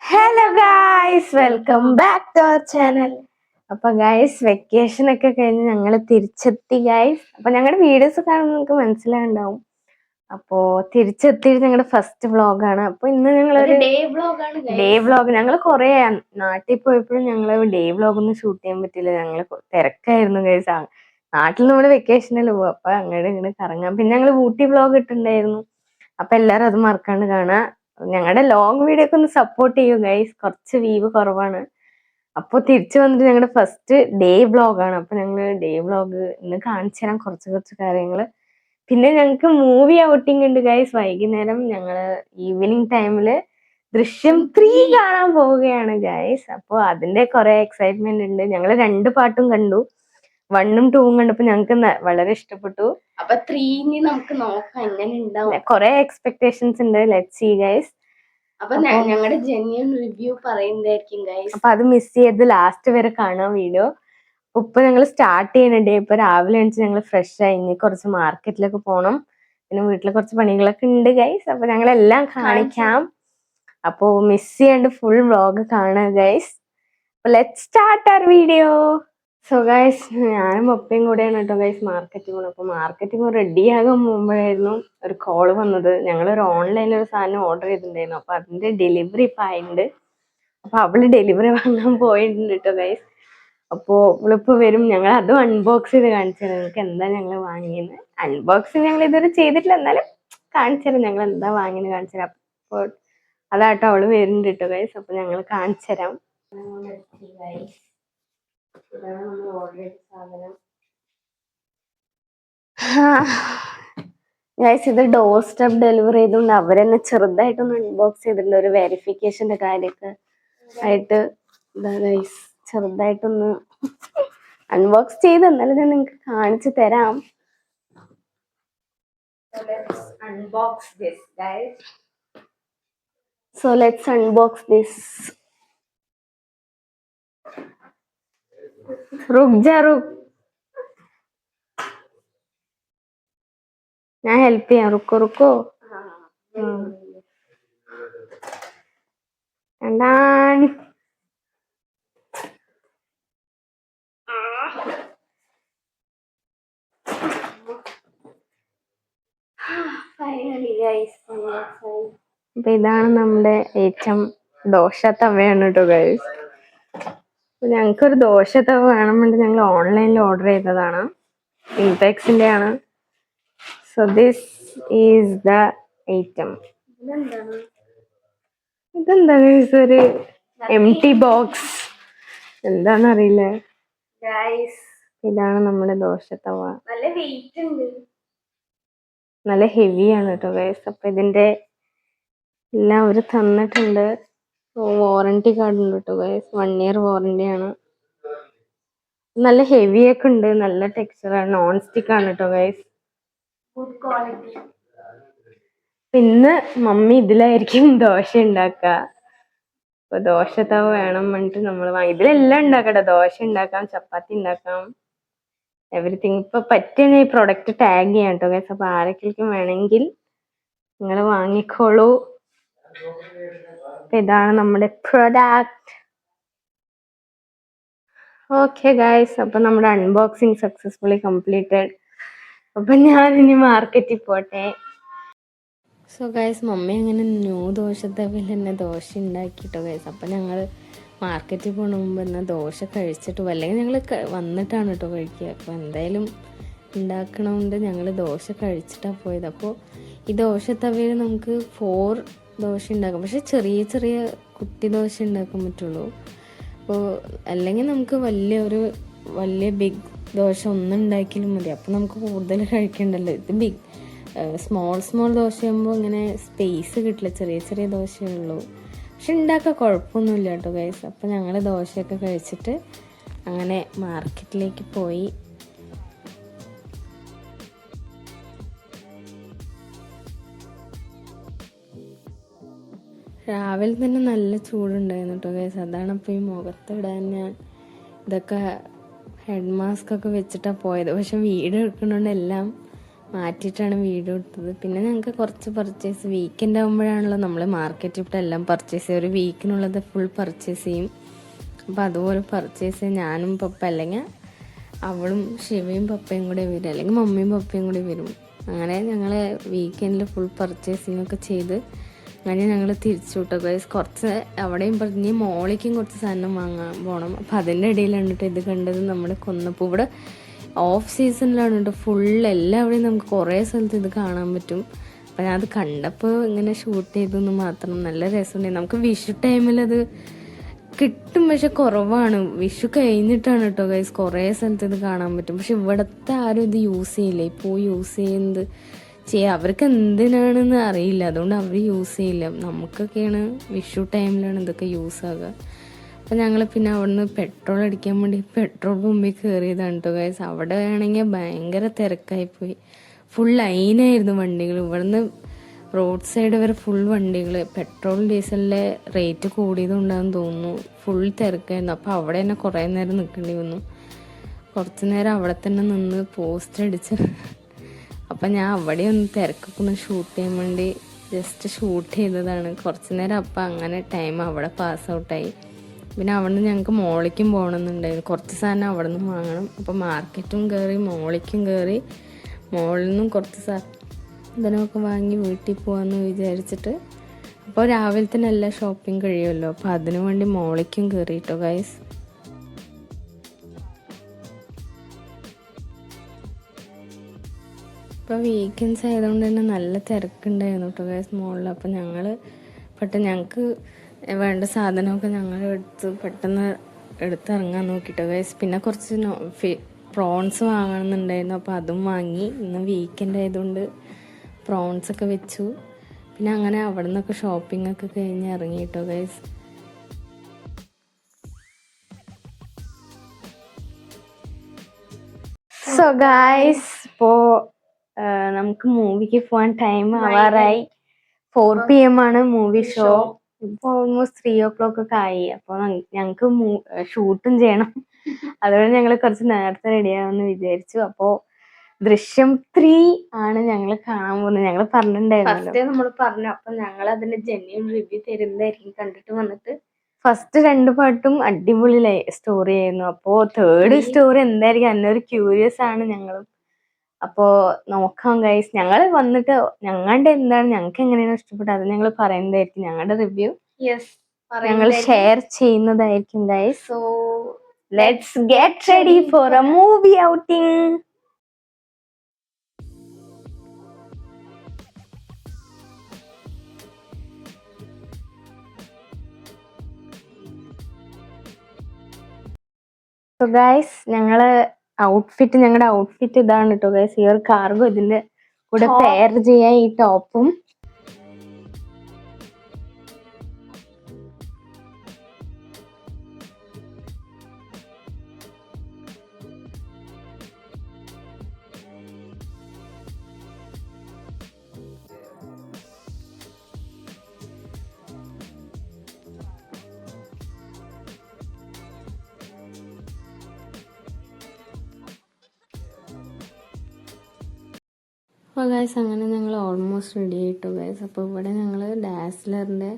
Hello guys, welcome back to our channel. അപ്പൊ guys, vacation ഒക്കെ കഴിഞ്ഞ് ഞങ്ങൾ തിരിച്ചെത്തി ഗായ്സ്. അപ്പൊ ഞങ്ങളുടെ വീഡിയോസ് കാണുമ്പോൾ നിങ്ങൾക്ക് മനസ്സിലാവുണ്ടാവും. അപ്പോ തിരിച്ചെത്തിയിട്ട് ഞങ്ങളുടെ ഫസ്റ്റ് വ്ളോഗാണ്. അപ്പൊ ഇന്ന് ഞങ്ങളൊരു ഡേ വ്ളോഗ്. ഞങ്ങൾ കുറെ നാട്ടിൽ പോയപ്പോഴും ഞങ്ങള് ഡേ വ്ളോഗ് ഒന്നും ഷൂട്ട് ചെയ്യാൻ പറ്റില്ല. ഞങ്ങള് തിരക്കായിരുന്നു ഗായ്സ്. നാട്ടിൽ നമ്മള് വെക്കേഷനിൽ പോകും. അപ്പൊ അങ്ങോട്ട് ഇങ്ങോട്ട് കറങ്ങാം. പിന്നെ ഞങ്ങള് ഊട്ടി വ്ളോഗ് ഇട്ടുണ്ടായിരുന്നു. അപ്പൊ എല്ലാരും അത് മറക്കാണ്ട് കാണാ. ഞങ്ങളുടെ ലോങ് വീഡിയോ ഒക്കെ ഒന്ന് സപ്പോർട്ട് ചെയ്യൂ ഗൈസ്. കുറച്ച് വീവ് കുറവാണ്. അപ്പൊ തിരിച്ചു വന്നിട്ട് ഞങ്ങളുടെ ഫസ്റ്റ് ഡേ വ്ളോഗാണ്. അപ്പൊ ഞങ്ങള് ഡേ വ്ളോഗ് ഇന്ന് കാണിച്ചു തരാം കുറച്ച് കാര്യങ്ങള്. പിന്നെ ഞങ്ങക്ക് മൂവി ഔട്ടിംഗ് ഉണ്ട് ഗൈസ്. വൈകുന്നേരം ഞങ്ങള് ഈവനിങ് ടൈമില് ദൃശ്യം 3 കാണാൻ പോവുകയാണ് ഗൈസ്. അപ്പൊ അതിന്റെ കുറെ എക്സൈറ്റ്മെന്റ് ഉണ്ട്. ഞങ്ങള് 2 പാട്ടും കണ്ടു. 1ഉം 2ഉം കണ്ടപ്പോ ഞങ്ങക്ക് വളരെ ഇഷ്ടപ്പെട്ടു. അപ്പൊ 3 നമുക്ക് നോക്കാം എങ്ങനെ ഉണ്ടാവും. കുറെ എക്സ്പെക്ടേഷൻസ് ഉണ്ട്. Let's see guys. അപ്പൊ ഞങ്ങളുടെ ജെന്യൂൻ റിവ്യൂ പറയുന്നതായിരിക്കും ഗൈസ്. അപ്പൊ അത് മിസ് ചെയ്ത് ലാസ്റ്റ് വരെ കാണാൻ വീഡിയോ. ഇപ്പൊ ഞങ്ങൾ സ്റ്റാർട്ട് ചെയ്യുന്നുണ്ട്. ഇപ്പൊ രാവിലെ എണിച്ച് ഞങ്ങൾ ഫ്രഷ് ആയി. ഇനി കുറച്ച് മാർക്കറ്റിലൊക്കെ പോണം. പിന്നെ വീട്ടിലെ കുറച്ച് പണികളൊക്കെ ഉണ്ട് ഗൈസ്. അപ്പൊ ഞങ്ങളെല്ലാം കാണിക്കാം. അപ്പൊ മിസ് ചെയ്യാണ്ട് ഫുൾ വ്ളോഗ് കാണുക guys. Let's start our video. So guys, ഞാനും പപ്പയും കൂടെയാണ് കേട്ടോ ഗൈസ് മാർക്കറ്റിൽ പോകുന്നത്. അപ്പൊ മാർക്കറ്റിൽ റെഡിയാകാൻ പോകുമ്പോഴായിരുന്നു ഒരു കോള് വന്നത്. ഞങ്ങളൊരു ഓൺലൈനിൽ ഒരു സാധനം ഓർഡർ ചെയ്തിട്ടുണ്ടായിരുന്നു. അപ്പൊ അതിന്റെ ഡെലിവറി ഇപ്പൊ ആയിട്ടുണ്ട്. അപ്പൊ അവള് ഡെലിവറി വാങ്ങാൻ പോയിട്ടുണ്ട് കേട്ടോ ഗൈസ്. അപ്പോ ഇവളിപ്പോ വരും. ഞങ്ങൾ അതും അൺബോക്സ് ചെയ്ത് കാണിച്ചു തരാം നിങ്ങൾക്ക് എന്താ ഞങ്ങൾ വാങ്ങിയെന്ന്. അൺബോക്സിങ് ഞങ്ങൾ ഇതുവരെ ചെയ്തിട്ടില്ല, എന്നാലും കാണിച്ചു തരാം ഞങ്ങൾ എന്താ വാങ്ങിയെന്ന് കാണിച്ചു തരാം. അപ്പൊ അതാട്ടോ അവള് വരുന്നുണ്ട് കേട്ടോ ഗൈസ്. അപ്പൊ ഞങ്ങൾ കാണിച്ചു തരാം. ഇതാണ് നമ്മൾ ഓർഡർ ചെയ്ത സാധനം. ഗൈസ്, ഇത് ഡോർ സ്റ്റെപ്പ് ഡെലിവറി ചെയ്തുകൊണ്ട് അവരെന്നെ ചെറുതായിട്ടൊന്ന് അൺബോക്സ് ചെയ്തിട്ടുണ്ട്. ഒരു വെരിഫിക്കേഷന്റെ കാര്യമൊക്കെ ആയിട്ട് ഇതാ ഗൈസ് ചെറുതായിട്ടൊന്ന് അൺബോക്സ് ചെയ്ത് എന്നാലും ഞാൻ നിങ്ങൾക്ക് കാണിച്ചു തരാം. So let's unbox this. ഞാൻ ഹെൽപ്പ് ചെയ്യാം. റുക്കോ കണ്ടാൻ. അപ്പൊ ഇതാണ് നമ്മുടെ ഏറ്റവും ദോശ തവയാണ് കേട്ടോ ഗൈസ്. ഞങ്ങൾക്കൊരു ദോശ തവ വേണമെന്നുണ്ട്. ഞങ്ങൾ ഓൺലൈനിൽ ഓർഡർ ചെയ്തതാണ്. ഇൻപെക്സിന്റെ ആണ്. So this is the item. ഇതെന്താ ഗൈസ്, ഒരു എംപ്റ്റി ബോക്സ്. എന്താന്നറിയില്ല ഗൈസ്. ഇതാണ് നമ്മുടെ ദോശ തവ. നല്ല വെയിറ്റ് ഉണ്ട്, നല്ല ഹെവിയാണ് കേട്ടോ ഗൈസ്. അപ്പൊ ഇതിന്റെ എല്ലാം അവര് തന്നിട്ടുണ്ട്. വാറന്റി കാർഡ് ഉണ്ട് കേട്ടോ ഗൈസ്. 1 year വാറന്റി ആണ്. നല്ല ഹെവി ഒക്കെ ഉണ്ട്. നല്ല ടെക്സ്ചറാണ്. നോൺ സ്റ്റിക്ക് ആണ് കേട്ടോ ഗൈസ്. Good quality. പിന്നെ മമ്മി ഇതിലായിരിക്കും ദോശ ഉണ്ടാക്കുക. അപ്പൊ ദോശ തവ വേണം പറഞ്ഞിട്ട് നമ്മൾ വാങ്ങി. ഇതിലെല്ലാം ഉണ്ടാക്കട്ടെ. ദോശ ഉണ്ടാക്കാം, ചപ്പാത്തി ഉണ്ടാക്കാം, എവറിത്തിങ്. ഇപ്പൊ പറ്റിയ ഈ പ്രൊഡക്റ്റ് ടാഗ് ചെയ്യാം കേട്ടോ ഗൈസ്. അപ്പൊ ആരൊക്കെയും വേണമെങ്കിൽ നിങ്ങൾ വാങ്ങിക്കോളൂ. ഇതാണ് നമ്മുടെ പ്രൊഡക്റ്റ്. ഓക്കെ ഗൈസ്, അപ്പൊ നമ്മുടെ അൺബോക്സിങ് സക്സസ്ഫുള്ളി കംപ്ലീറ്റഡ്. അപ്പൊ ഞാൻ ഇനി മാർക്കറ്റിൽ പോട്ടെ. സോ ഗൈസ്, മമ്മി അങ്ങനെ ന്യൂ ദോശ തവയിൽ തന്നെ ദോശ ഉണ്ടാക്കിട്ടോ ഗൈസ്. അപ്പൊ ഞങ്ങൾ മാർക്കറ്റിൽ പോണ മുമ്പ് എന്നാൽ ദോശ കഴിച്ചിട്ട് പോകും, അല്ലെങ്കിൽ ഞങ്ങൾ വന്നിട്ടാണ് കേട്ടോ കഴിക്കുക. അപ്പോൾ എന്തായാലും ഉണ്ടാക്കണോണ്ട് ഞങ്ങൾ ദോശ കഴിച്ചിട്ടാണ് പോയത്. അപ്പോൾ ഈ ദോശ തവയിൽ നമുക്ക് 4 ദോശ ഉണ്ടാക്കാം. പക്ഷെ ചെറിയ ചെറിയ കുട്ടി ദോശ ഉണ്ടാക്കാൻ പറ്റുള്ളൂ. അപ്പോൾ അല്ലെങ്കിൽ നമുക്ക് വലിയ ബിഗ് ദോശ ഒന്നുണ്ടാക്കിയാലും മതി. അപ്പോൾ നമുക്ക് കൂടുതൽ കഴിക്കണ്ടല്ലോ. ഇത് സ്മോൾ ദോശയാകുമ്പോൾ ഇങ്ങനെ സ്പേസ് കിട്ടില്ല. ചെറിയ ചെറിയ ദോശയുള്ളൂ. പക്ഷെ ഉണ്ടാക്കാൻ കുഴപ്പമൊന്നുമില്ല കേട്ടോ ഗൈസ്. അപ്പോൾ ഞങ്ങൾ ദോശയൊക്കെ കഴിച്ചിട്ട് അങ്ങനെ മാർക്കറ്റിലേക്ക് പോയി. രാവിലെ തന്നെ നല്ല ചൂടുണ്ടായിരുന്നു കേട്ടോ ഗൈസ്. അതാണ് അപ്പോൾ ഈ മുഖത്തിടാൻ ഞാൻ ഇതൊക്കെ ഹെഡ് മാസ്ക് ഒക്കെ വെച്ചിട്ടാണ് പോയത്. പക്ഷെ വീഡിയോ എടുക്കുന്നതുകൊണ്ട് എല്ലാം മാറ്റിയിട്ടാണ് വീഡിയോ എടുത്തത്. പിന്നെ ഞങ്ങൾക്ക് കുറച്ച് പർച്ചേസ് വീക്കെൻഡ് ആകുമ്പോഴാണല്ലോ നമ്മൾ മാർക്കറ്റിൽ ഇട്ട് എല്ലാം പർച്ചേസ് ചെയ്യും. ഒരു വീക്കിനുള്ളത് ഫുൾ പർച്ചേസ് ചെയ്യും. അപ്പോൾ അതുപോലെ പർച്ചേസ് ചെയ്യും. ഞാനും പപ്പ, അല്ലെങ്കിൽ അവളും ശിവയും പപ്പയും കൂടെ വരും, അല്ലെങ്കിൽ മമ്മിയും പപ്പയും കൂടി വരും. അങ്ങനെ ഞങ്ങൾ വീക്കെൻഡിൽ ഫുൾ പർച്ചേസിങ് ഒക്കെ ചെയ്ത് അങ്ങനെ ഞങ്ങൾ തിരിച്ചു വിട്ടോ ഗൈസ്. കുറച്ച് അവിടെയും പറഞ്ഞ് മോളിക്കും കുറച്ച് സാധനം വാങ്ങാൻ പോകണം. അപ്പോൾ അതിൻ്റെ ഇടയിലാണ് കേട്ടോ ഇത് കണ്ടത്. നമ്മുടെ കൊന്നപ്പൂ ഇവിടെ ഓഫ് സീസണിലാണ് കേട്ടോ ഫുൾ എല്ലാവിടെയും നമുക്ക് കുറേ സ്ഥലത്ത് ഇത് കാണാൻ പറ്റും. അപ്പം ഞാൻ അത് കണ്ടപ്പോൾ ഇങ്ങനെ ഷൂട്ട് ചെയ്തെന്ന് മാത്രം. നല്ല രസമുണ്ടായി. നമുക്ക് വിഷു ടൈമിൽ അത് കിട്ടും, പക്ഷെ കുറവാണ്. വിഷു കഴിഞ്ഞിട്ടാണ് കേട്ടോ ഗൈസ് കുറേ സ്ഥലത്ത് ഇത് കാണാൻ പറ്റും. പക്ഷെ ഇവിടുത്തെ ആരും ഇത് യൂസ് ചെയ്യില്ല. ഇപ്പോൾ യൂസ് ചെയ്യുന്നത് അവർക്ക് എന്തിനാണെന്ന് അറിയില്ല, അതുകൊണ്ട് അവർ യൂസ് ചെയ്യില്ല. നമുക്കൊക്കെയാണ് വിഷു ടൈമിലാണ് ഇതൊക്കെ യൂസ് ആകുക. അപ്പം ഞങ്ങൾ പിന്നെ അവിടുന്ന് പെട്രോൾ അടിക്കാൻ വേണ്ടി പെട്രോൾ പമ്പിൽ കയറിയതാണ് കേട്ടോ ഗൈസ്. അവിടെ ആണെങ്കിൽ ഭയങ്കര തിരക്കായിപ്പോയി. ഫുൾ ലൈനായിരുന്നു വണ്ടികൾ. ഇവിടുന്ന് റോഡ് സൈഡ് വരെ ഫുൾ വണ്ടികൾ. പെട്രോൾ ഡീസലിൻ്റെ റേറ്റ് കൂടിയതുകൊണ്ടാണെന്ന് തോന്നുന്നു ഫുൾ തിരക്കായിരുന്നു. അപ്പോൾ അവിടെ തന്നെ കുറേ നേരം നിൽക്കേണ്ടി വന്നു. കുറച്ച് നേരം അവിടെ തന്നെ നിന്ന് പോസ്റ്റ് അടിച്ച്. അപ്പം ഞാൻ അവിടെ ഒന്ന് തിരക്കൊക്കെ ഒന്ന് ഷൂട്ട് ചെയ്യാൻ വേണ്ടി ജസ്റ്റ് ഷൂട്ട് ചെയ്തതാണ് കുറച്ച് നേരം. അപ്പം അങ്ങനെ ടൈം അവിടെ പാസ് ഔട്ടായി. പിന്നെ അവിടെ നിന്ന് ഞങ്ങൾക്ക് മോളിക്കും പോകണമെന്നുണ്ടായിരുന്നു. കുറച്ച് സാധനം അവിടെ നിന്ന് വാങ്ങണം. അപ്പോൾ മാർക്കറ്റും കയറി മോളിക്കും കയറി. മോളിൽ നിന്നും കുറച്ച് സാധനമൊക്കെ വാങ്ങി വീട്ടിൽ പോകാമെന്ന് വിചാരിച്ചിട്ട്. അപ്പോൾ രാവിലെ തന്നെ എല്ലാ ഷോപ്പിംഗ് കഴിയുമല്ലോ. അപ്പോൾ അതിനു വേണ്ടി മോളിക്കും കയറി കേട്ടോ ഗൈസ്. ഇപ്പോൾ വീക്കെൻഡ്സ് ആയതുകൊണ്ട് തന്നെ നല്ല തിരക്കുണ്ടായിരുന്നു കേട്ടോ ഗൈസ് മോളിൽ. അപ്പോൾ ഞങ്ങൾ ഞങ്ങൾക്ക് വേണ്ട സാധനമൊക്കെ ഞങ്ങൾ പെട്ടെന്ന് എടുത്തിറങ്ങാൻ നോക്കിട്ടോ ഗൈസ്. പിന്നെ കുറച്ച് പ്രോൺസ് വാങ്ങണമെന്നുണ്ടായിരുന്നു. അപ്പോൾ അതും വാങ്ങി. ഇന്ന് വീക്കെൻഡ് ആയതുകൊണ്ട് പ്രോൺസൊക്കെ വെച്ചു. പിന്നെ അങ്ങനെ അവിടെ നിന്നൊക്കെ ഷോപ്പിംഗ് ഒക്കെ കഴിഞ്ഞ് ഇറങ്ങി കേട്ടോ ഗൈസ്. സോ ഗൈസ്, ഇപ്പോൾ നമുക്ക് മൂവിക്ക് പോകാൻ ടൈം ആവാറായി. 4 PM ആണ് മൂവി ഷോ. ഇപ്പോൾ ഓൾമോസ്റ്റ് 3 o'clock ഒക്കെ ആയി. അപ്പോൾ ഞങ്ങൾക്ക് ഷൂട്ടും ചെയ്യണം. അതുകൊണ്ട് ഞങ്ങൾ കുറച്ച് നേരത്തെ റെഡിയാവുമെന്ന് വിചാരിച്ചു. അപ്പോൾ ദൃശ്യം 3 ആണ് ഞങ്ങൾ കാണാൻ പോകുന്നത്. ഞങ്ങൾ പറഞ്ഞിട്ടുണ്ടായിരുന്നു, ഫസ്റ്റ് നമ്മൾ പറഞ്ഞു. അപ്പൊ ഞങ്ങൾ അതിന്റെ ജെന്യൂൻ റിവ്യൂ തരുന്നതായിരിക്കും കണ്ടിട്ട് വന്നിട്ട്. ഫസ്റ്റ് 2 പാട്ടും അടിപൊളി സ്റ്റോറി ആയിരുന്നു. അപ്പോൾ തേർഡ് സ്റ്റോറി എന്തായിരിക്കും എന്നൊരു ക്യൂരിയസ് ആണ് ഞങ്ങളും. അപ്പോൾ നോക്കാം ഗൈസ്. ഞങ്ങൾ വന്നിട്ട് ഞങ്ങളുടെ എന്താണ് ഞങ്ങൾക്ക് എങ്ങനെയാണ് ഇഷ്ടപ്പെട്ടത് അത് ഞങ്ങൾ പറയുന്നതായിരിക്കും. ഞങ്ങളുടെ റിവ്യൂ ഞങ്ങൾ ഷെയർ ചെയ്യുന്നതായിരിക്കും guys. So let's get ready for A movie outing. So guys, ഞങ്ങളുടെ ഔട്ട്ഫിറ്റ് ഇതാണ് കേട്ടോ ഗൈസ്. ഈ ഒരു കാർഗോ ഇതിന്റെ കൂടെ പെയർ ചെയ്യാൻ ഈ ടോപ്പും. അപ്പോൾ ഗൈസ് അങ്ങനെ ഞങ്ങൾ ഓൾമോസ്റ്റ് റെഡി ആയിട്ടോ ഗൈസ്. അപ്പോൾ ഇവിടെ ഞങ്ങൾ ഡാസ്ലറിൻ്റെ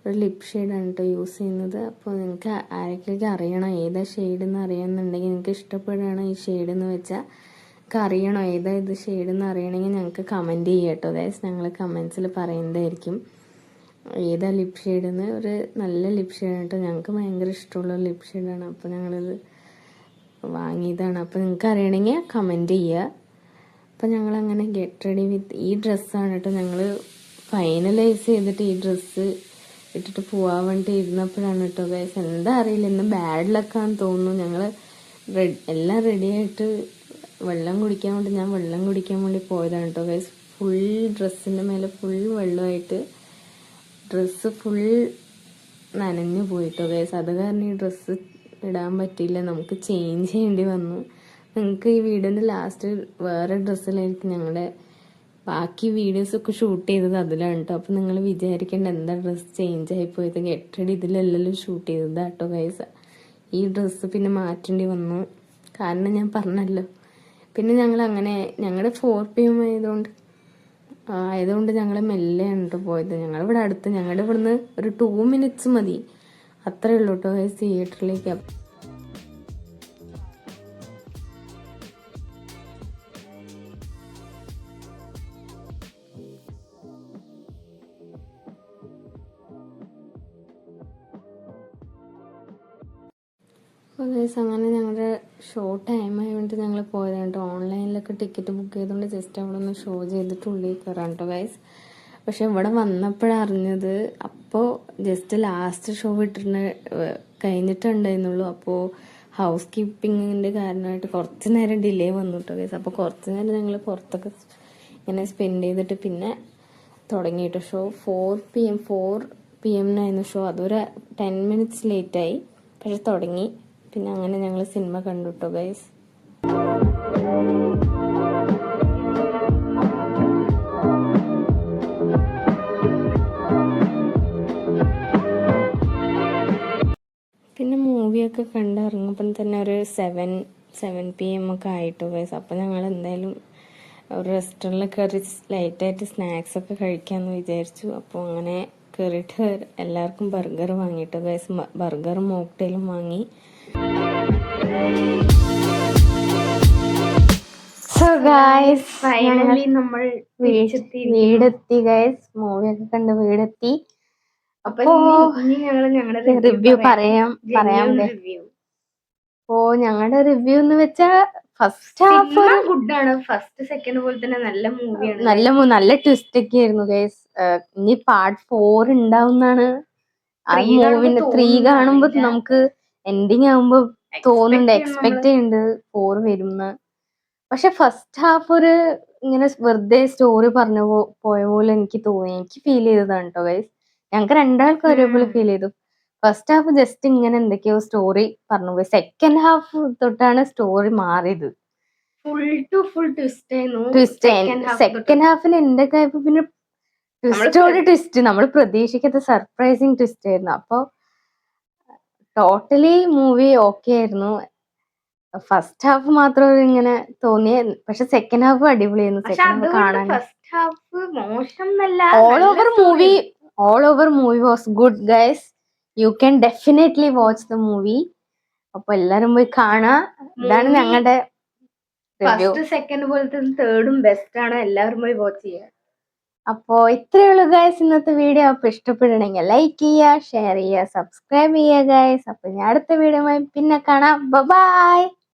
ഒരു ലിപ് ഷെയ്ഡാണ് കേട്ടോ യൂസ് ചെയ്യുന്നത്. അപ്പോൾ നിങ്ങൾക്ക് ആരെങ്കിലും അറിയണം ഏതാ ഷെയ്ഡെന്ന് അറിയാമെന്നുണ്ടെങ്കിൽ, നിങ്ങൾക്ക് ഇഷ്ടപ്പെടുകയാണ് ഈ ഷെയ്ഡെന്ന് വെച്ചാൽ നിങ്ങൾക്ക് അറിയണോ ഏതാ ഇത് ഷെയ്ഡെന്ന് അറിയണമെങ്കിൽ ഞങ്ങൾക്ക് കമൻറ്റ് ചെയ്യുക കേട്ടോ ഗൈസ്. ഞങ്ങൾ കമൻസിൽ പറയുന്നതായിരിക്കും ഏതാ ലിപ് ഷെയ്ഡെന്ന്. ഒരു നല്ല ലിപ് ഷെയ്ഡാണ് കേട്ടോ. ഞങ്ങൾക്ക് ഭയങ്കര ഇഷ്ടമുള്ള ലിപ് ഷെയ്ഡാണ്. അപ്പോൾ ഞങ്ങളിത് വാങ്ങിയതാണ്. അപ്പോൾ നിങ്ങൾക്ക് അറിയണമെങ്കിൽ കമൻറ്റ് ചെയ്യുക. അപ്പം ഞങ്ങളങ്ങനെ ഗെറ്റ് റെഡി വിത്ത് ഈ ഡ്രസ്സാണ് കേട്ടോ. ഞങ്ങൾ ഫൈനലൈസ് ചെയ്തിട്ട് ഈ ഡ്രസ്സ് ഇട്ടിട്ട് പോകാൻ വേണ്ടി ഇരുന്നപ്പോഴാണ് കേട്ടോ ഗൈസ്. എന്താ അറിയില്ല, ഇന്ന് ബാഡ് ലക്കാന്ന് തോന്നുന്നു. ഞങ്ങൾ എല്ലാം റെഡിയായിട്ട് വെള്ളം കുടിക്കാൻ വേണ്ടി പോയതാണ് കേട്ടോ ഗൈസ്. ഫുൾ ഡ്രസ്സിൻ്റെ മേലെ ഫുൾ വെള്ളമായിട്ട് ഡ്രസ്സ് ഫുൾ നനഞ്ഞു പോയിട്ടോ ഗൈസ്. അത് കാരണം ഈ ഡ്രസ്സ് ഇടാൻ പറ്റിയില്ല, നമുക്ക് ചേഞ്ച് ചെയ്യേണ്ടി വന്നു. നിങ്ങൾക്ക് ഈ വീഡിയോൻ്റെ ലാസ്റ്റ് വേറെ ഡ്രസ്സിലായിരിക്കും ഞങ്ങളുടെ ബാക്കി വീഡിയോസൊക്കെ ഷൂട്ട് ചെയ്തത് അതിലാണ് കേട്ടോ. അപ്പോൾ നിങ്ങൾ വിചാരിക്കേണ്ട എന്താ ഡ്രസ്സ് ചേഞ്ച് ആയിപ്പോയത്, ഗെറ്റ് റെഡി ഇതിലെല്ലാം ഷൂട്ട് ചെയ്തത് കേട്ടോ ഗൈസ്. ഈ ഡ്രസ്സ് പിന്നെ മാറ്റേണ്ടി വന്നു, കാരണം ഞാൻ പറഞ്ഞല്ലോ പിന്നെ ഞങ്ങൾ അങ്ങനെ ഞങ്ങളുടെ 4 PM ആയതുകൊണ്ട് ഞങ്ങൾ മെല്ലെയാണ് കേട്ടോ പോയത്. ഞങ്ങളിവിടെ അടുത്ത്, ഞങ്ങളുടെ ഇവിടുന്ന് ഒരു 2 minutes മതി, അത്രേ ഉള്ളൂ കേട്ടോ തിയേറ്ററിലേക്ക്. അപ്പോൾ ഗൈസ് അങ്ങനെ ഞങ്ങളുടെ ഷോ ടൈം ആയതുകൊണ്ട് ഞങ്ങൾ പോയതാണ് കേട്ടോ. ഓൺലൈനിലൊക്കെ ടിക്കറ്റ് ബുക്ക് ചെയ്തുകൊണ്ട് ജസ്റ്റ് അവിടെ ഒന്ന് ഷോ ചെയ്തിട്ട് ഉള്ളിൽ കയറാം കേട്ടോ ഗൈസ്. പക്ഷെ ഇവിടെ വന്നപ്പോഴാണ് അറിഞ്ഞത്, അപ്പോൾ ജസ്റ്റ് ലാസ്റ്റ് ഷോ കഴിഞ്ഞിട്ടുണ്ടായിരുന്നുള്ളൂ. അപ്പോൾ ഹൗസ് കീപ്പിങ്ങിൻ്റെ കാരണമായിട്ട് കുറച്ച് നേരം ഡിലേ വന്നു കേട്ടോ ഗൈസ്. അപ്പോൾ കുറച്ച് നേരം ഞങ്ങൾ പുറത്തൊക്കെ ഇങ്ങനെ സ്പെൻഡ് ചെയ്തിട്ട് പിന്നെ തുടങ്ങിയിട്ട് ഷോ 4 PM ഷോ. അതൊരു 10 minutes ലേറ്റായി, പക്ഷെ തുടങ്ങി. പിന്നെ അങ്ങനെ ഞങ്ങൾ സിനിമ കണ്ടു കേട്ടോ ഗൈസ്. പിന്നെ മൂവിയൊക്കെ കണ്ടിറങ്ങുമ്പം തന്നെ ഒരു 7 PM ഒക്കെ ആയിട്ടോ ഗൈസ്. അപ്പം ഞങ്ങൾ എന്തായാലും ഒരു റെസ്റ്റോറൻറ്റിൽ കയറി ലൈറ്റായിട്ട് സ്നാക്സൊക്കെ കഴിക്കാമെന്ന് വിചാരിച്ചു. അപ്പോൾ അങ്ങനെ കയറിയിട്ട് എല്ലാവർക്കും ബർഗർ വാങ്ങിയിട്ടോ ഗൈസ്. ബർഗറും മോക്ടെയിലും വാങ്ങി. സോ ഗൈസ് ഫൈനലി നമ്മൾ വീടെത്തി ഗൈസ്. മൂവിയൊക്കെ കണ്ട് വീടെത്തി. അപ്പൊ ഇനി ഞങ്ങളുടെ റിവ്യൂ പറയാം. ഓ ഞങ്ങളുടെ റിവ്യൂ എന്ന് വെച്ചാ ഫസ്റ്റ് ഹാഫ് ഗുഡാണ്. ഫസ്റ്റ് സെക്കൻഡ് പോലെ തന്നെ നല്ല മൂവിയാണ്. നല്ല ട്വിസ്റ്റ് ഒക്കെ ആയിരുന്നു ഗൈസ്. ഇനി പാർട്ട് 4 ഉണ്ടാവുന്നാണ്. ആ മൂവിന്റെ 3 കാണുമ്പോ നമുക്ക് എൻഡിങ് ആവുമ്പോ തോന്നുന്നുണ്ട്, എക്സ്പെക്ട് ചെയ്യുന്നുണ്ട് 4 വരുന്ന. പക്ഷെ ഫസ്റ്റ് ഹാഫ് ഒരു ഇങ്ങനെ വെറുതെ സ്റ്റോറി പറഞ്ഞു പോയ പോലെ എനിക്ക് തോന്നി. എനിക്ക് ഫീൽ ചെയ്തതാണ് കേട്ടോ ഗൈസ്. ഞങ്ങൾക്ക് രണ്ടാൾക്കും ഒരേപോലെ ഫീൽ ചെയ്തു. ഫസ്റ്റ് ഹാഫ് ജസ്റ്റ് ഇങ്ങനെ എന്തൊക്കെയോ സ്റ്റോറി പറഞ്ഞു പോയി. സെക്കൻഡ് ഹാഫ് തൊട്ടാണ് സ്റ്റോറി മാറിയത്. Full twist. സെക്കൻഡ് ഹാഫിന് എന്തൊക്കെ ആയപ്പോ പിന്നെ ട്വിസ്റ്റോട് ട്വിസ്റ്റ്, നമ്മൾ പ്രതീക്ഷിക്കാത്ത സർപ്രൈസിങ് ട്വിസ്റ്റ് ആയിരുന്നു. അപ്പൊ ടോട്ടലി മൂവി ഓക്കെ ആയിരുന്നു. ഫസ്റ്റ് ഹാഫ് മാത്രം ഇങ്ങനെ തോന്നിയ, പക്ഷെ സെക്കൻഡ് ഹാഫ് അടിപൊളിയായിരുന്നു. സെക്കൻഡ് ഹാഫ് കാണാൻ all over movie was good guys. You can definitely watch the movie. അപ്പൊ എല്ലാരും പോയി കാണാ. ഇതാണ് ഞങ്ങളുടെ ഫസ്റ്റ് സെക്കൻഡ് പോലത്തെ തേർഡും ബെസ്റ്റ് ആണ്. എല്ലാവരും പോയി വാച്ച് ചെയ്യുക. അപ്പോ ഇത്രയേ ഉള്ളൂ ഗൈസ് ഇന്നത്തെ വീഡിയോ. അപ്പൊ ഇഷ്ടപ്പെടണമെങ്കിൽ ലൈക്ക് ചെയ്യുക, ഷെയർ ചെയ്യുക, സബ്സ്ക്രൈബ് ചെയ്യുക ഗൈസ്. അപ്പൊ ഞാൻ അടുത്ത വീഡിയോ പിന്നെ കാണാം. ബൈ.